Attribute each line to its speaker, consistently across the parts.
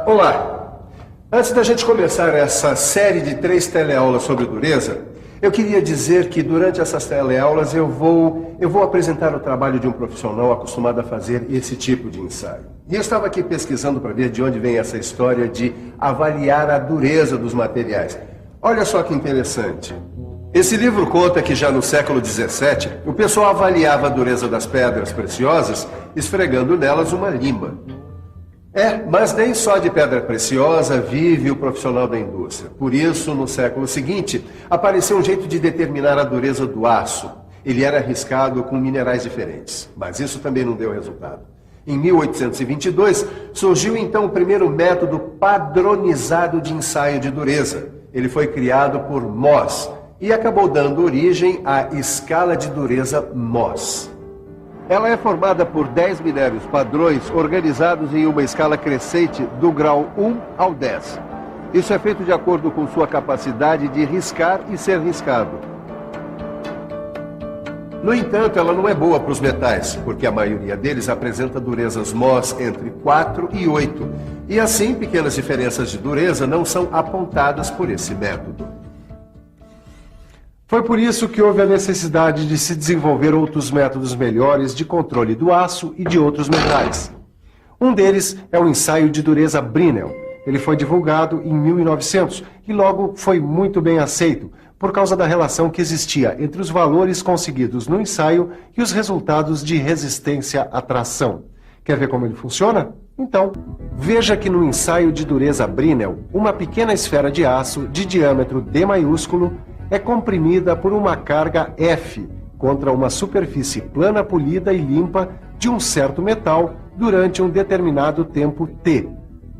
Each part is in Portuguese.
Speaker 1: Olá! Antes da gente começar essa série de 3 teleaulas sobre dureza, eu queria dizer que durante essas teleaulas eu vou apresentar o trabalho de um profissional acostumado a fazer esse tipo de ensaio. E eu estava aqui pesquisando para ver de onde vem essa história de avaliar a dureza dos materiais. Olha só que interessante. Esse livro conta que já no século XVII, o pessoal avaliava a dureza das pedras preciosas esfregando nelas uma lima. Mas nem só de pedra preciosa vive o profissional da indústria. Por isso, no século seguinte, apareceu um jeito de determinar a dureza do aço. Ele era riscado com minerais diferentes, mas isso também não deu resultado. Em 1822, surgiu então o primeiro método padronizado de ensaio de dureza. Ele foi criado por Mohs e acabou dando origem à escala de dureza Mohs. Ela é formada por 10 minérios padrões organizados em uma escala crescente do grau 1 ao 10. Isso é feito de acordo com sua capacidade de riscar e ser riscado. No entanto, ela não é boa para os metais, porque a maioria deles apresenta durezas Mohs entre 4 e 8. E assim, pequenas diferenças de dureza não são apontadas por esse método.
Speaker 2: Foi por isso que houve a necessidade de se desenvolver outros métodos melhores de controle do aço e de outros metais. Um deles é o ensaio de dureza Brinell. Ele foi divulgado em 1900 e logo foi muito bem aceito, por causa da relação que existia entre os valores conseguidos no ensaio e os resultados de resistência à tração. Quer ver como ele funciona? Então, veja que no ensaio de dureza Brinell, uma pequena esfera de aço de diâmetro D maiúsculo é comprimida por uma carga F contra uma superfície plana, polida e limpa de um certo metal durante um determinado tempo T.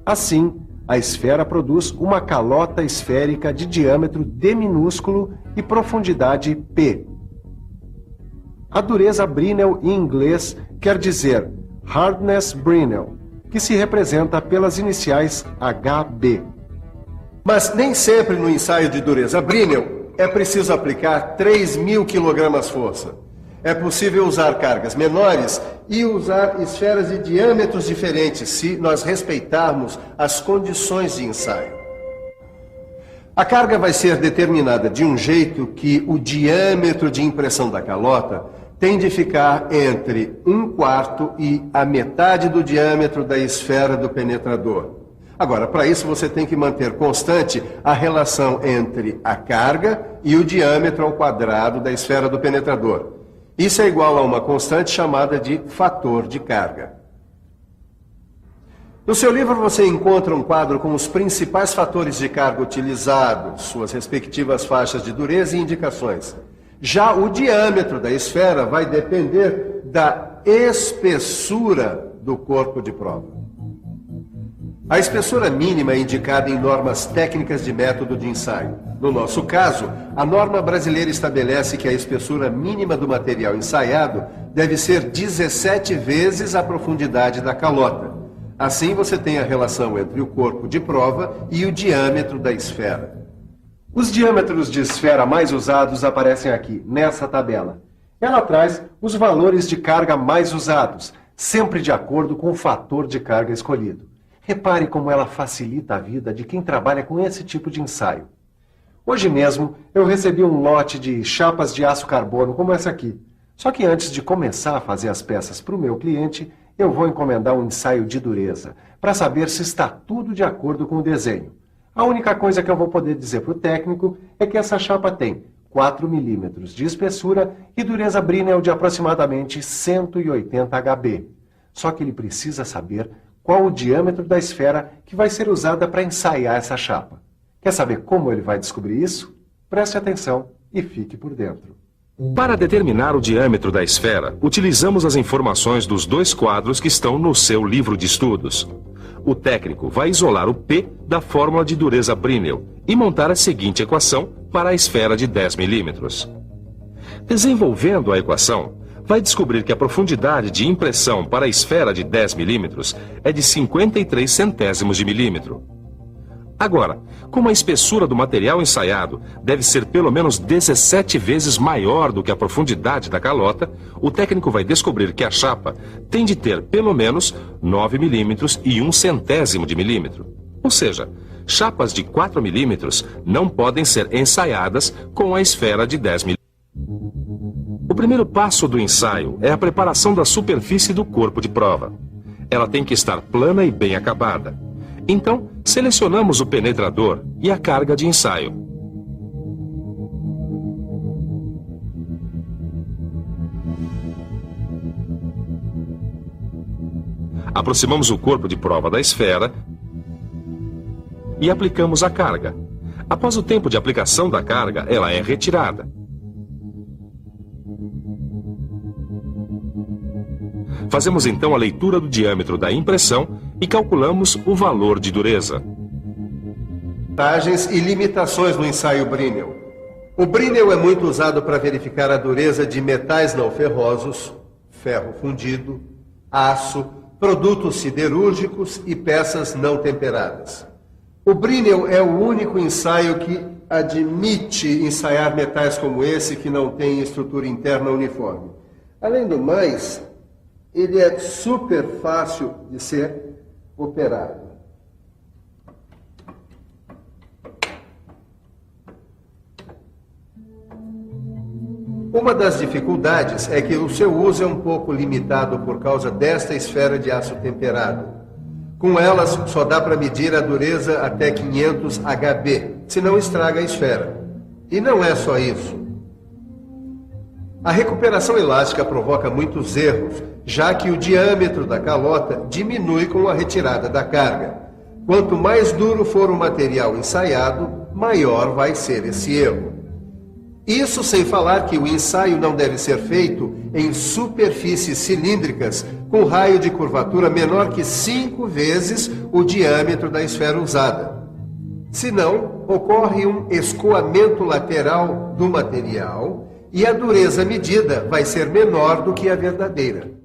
Speaker 2: Assim, a esfera produz uma calota esférica de diâmetro D minúsculo e profundidade P. A dureza Brinell em inglês quer dizer Hardness Brinell, que se representa pelas iniciais HB.
Speaker 1: Mas nem sempre no ensaio de dureza Brinell é preciso aplicar 3.000 kg força. É possível usar cargas menores e usar esferas de diâmetros diferentes, se nós respeitarmos as condições de ensaio. A carga vai ser determinada de um jeito que o diâmetro de impressão da calota tem de ficar entre 1/4 e a metade do diâmetro da esfera do penetrador. Agora, para isso você tem que manter constante a relação entre a carga e o diâmetro ao quadrado da esfera do penetrador. Isso é igual a uma constante chamada de fator de carga. No seu livro você encontra um quadro com os principais fatores de carga utilizados, suas respectivas faixas de dureza e indicações. Já o diâmetro da esfera vai depender da espessura do corpo de prova. A espessura mínima é indicada em normas técnicas de método de ensaio. No nosso caso, a norma brasileira estabelece que a espessura mínima do material ensaiado deve ser 17 vezes a profundidade da calota. Assim você tem a relação entre o corpo de prova e o diâmetro da esfera.
Speaker 2: Os diâmetros de esfera mais usados aparecem aqui, nessa tabela. Ela traz os valores de carga mais usados, sempre de acordo com o fator de carga escolhido. Repare como ela facilita a vida de quem trabalha com esse tipo de ensaio. Hoje mesmo eu recebi um lote de chapas de aço carbono como essa aqui. Só que antes de começar a fazer as peças para o meu cliente, eu vou encomendar um ensaio de dureza, para saber se está tudo de acordo com o desenho. A única coisa que eu vou poder dizer para o técnico é que essa chapa tem 4 milímetros de espessura e dureza Brinell de aproximadamente 180 HB. Só que ele precisa saber qual o diâmetro da esfera que vai ser usada para ensaiar essa chapa. Quer saber como ele vai descobrir isso? Preste atenção e fique por dentro.
Speaker 3: Para determinar o diâmetro da esfera, utilizamos as informações dos 2 quadros que estão no seu livro de estudos. O técnico vai isolar o P da fórmula de dureza Brinell e montar a seguinte equação para a esfera de 10 milímetros. Desenvolvendo a equação, vai descobrir que a profundidade de impressão para a esfera de 10 milímetros é de 53 centésimos de milímetro. Agora, como a espessura do material ensaiado deve ser pelo menos 17 vezes maior do que a profundidade da calota, o técnico vai descobrir que a chapa tem de ter pelo menos 9 milímetros e 1/100º de milímetro. Ou seja, chapas de 4 milímetros não podem ser ensaiadas com a esfera de 10 milímetros. O primeiro passo do ensaio é a preparação da superfície do corpo de prova. Ela tem que estar plana e bem acabada. Então, selecionamos o penetrador e a carga de ensaio. Aproximamos o corpo de prova da esfera e aplicamos a carga. Após o tempo de aplicação da carga, ela é retirada. Fazemos então a leitura do diâmetro da impressão e calculamos o valor de dureza.
Speaker 1: Vantagens e limitações no ensaio Brinell. O Brinell é muito usado para verificar a dureza de metais não ferrosos, ferro fundido, aço, produtos siderúrgicos e peças não temperadas. O Brinell é o único ensaio que admite ensaiar metais como esse que não tem estrutura interna uniforme. Além do mais, ele é super fácil de ser operado. Uma das dificuldades é que o seu uso é um pouco limitado por causa desta esfera de aço temperado. Com elas, só dá para medir a dureza até 500 HB, senão estraga a esfera. E não é só isso. A recuperação elástica provoca muitos erros, já que o diâmetro da calota diminui com a retirada da carga. Quanto mais duro for o material ensaiado, maior vai ser esse erro. Isso sem falar que o ensaio não deve ser feito em superfícies cilíndricas com raio de curvatura menor que 5 vezes o diâmetro da esfera usada. Senão, ocorre um escoamento lateral do material e a dureza medida vai ser menor do que a verdadeira.